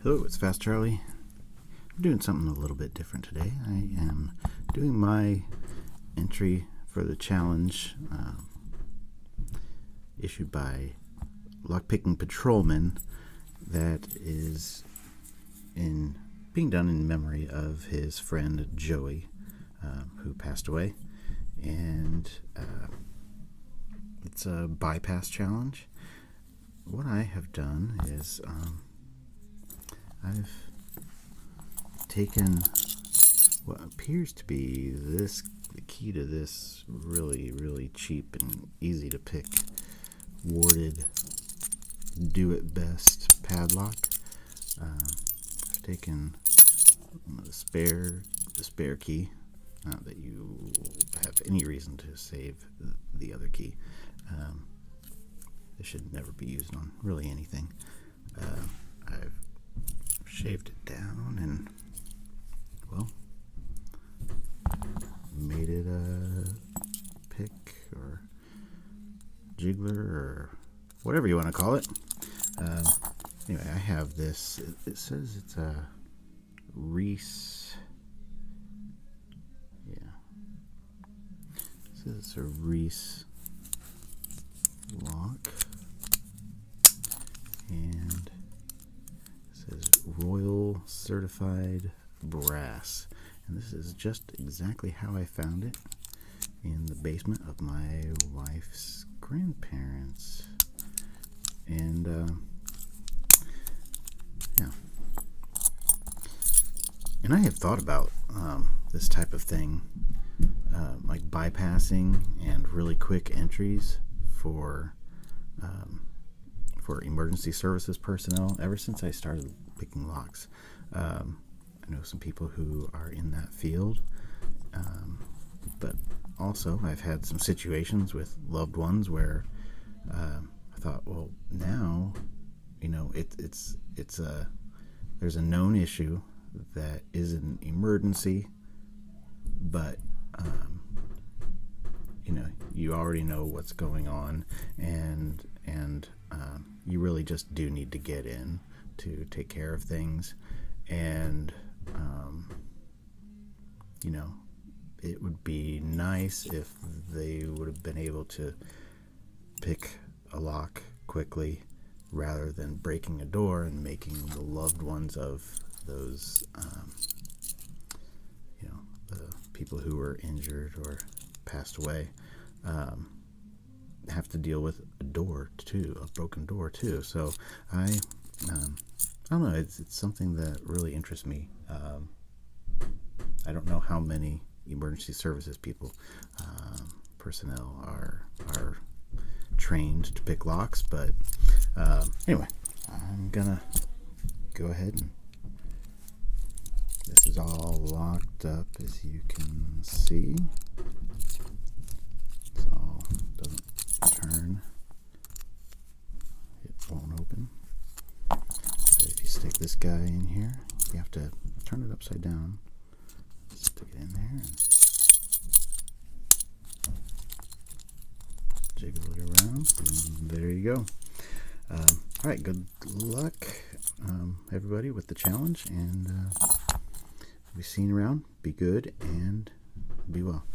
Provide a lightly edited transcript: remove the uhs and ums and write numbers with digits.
Hello, it's Fast Charlie. I'm doing something a little bit different today. I am doing my entry for the challenge issued by LockPickingPatrolman that is being done in memory of his friend Joey, who passed away. And it's a bypass challenge. What I have done is I've taken what appears to be the key to this really cheap and easy to pick warded do-it-best padlock. I've taken the spare key, not that you have any reason to save the other key. This should never be used on really anything. I've shaved it down and, well, made it a pick or jiggler or whatever you want to call it. Anyway, I have this. It says it's a Reese. Yeah. It says it's a Reese lock. And it says Royal Certified Brass. And this is just exactly how I found it in the basement of my wife's grandparents. And yeah. And I have thought about this type of thing, like bypassing and really quick entries for emergency services personnel ever since I started picking locks. I know some people who are in that field, but also I've had some situations with loved ones where I thought, well, now there's a known issue that is an emergency, but you already know what's going on, and you really just do need to get in to take care of things. And it would be nice if they would have been able to pick a lock quickly rather than breaking a door and making the loved ones of those the people who were injured or passed away have to deal with a broken door too. So I don't know, it's something that really interests me. I don't know how many emergency services personnel are trained to pick locks, but anyway, I'm gonna go ahead and this is all locked up, as you can see. So it doesn't turn. It won't open. But if you stick this guy in here, you have to turn it upside down. Stick it in there and jiggle it around. And there you go. All right, good luck, everybody, with the challenge, and be seen around. Be good and be well.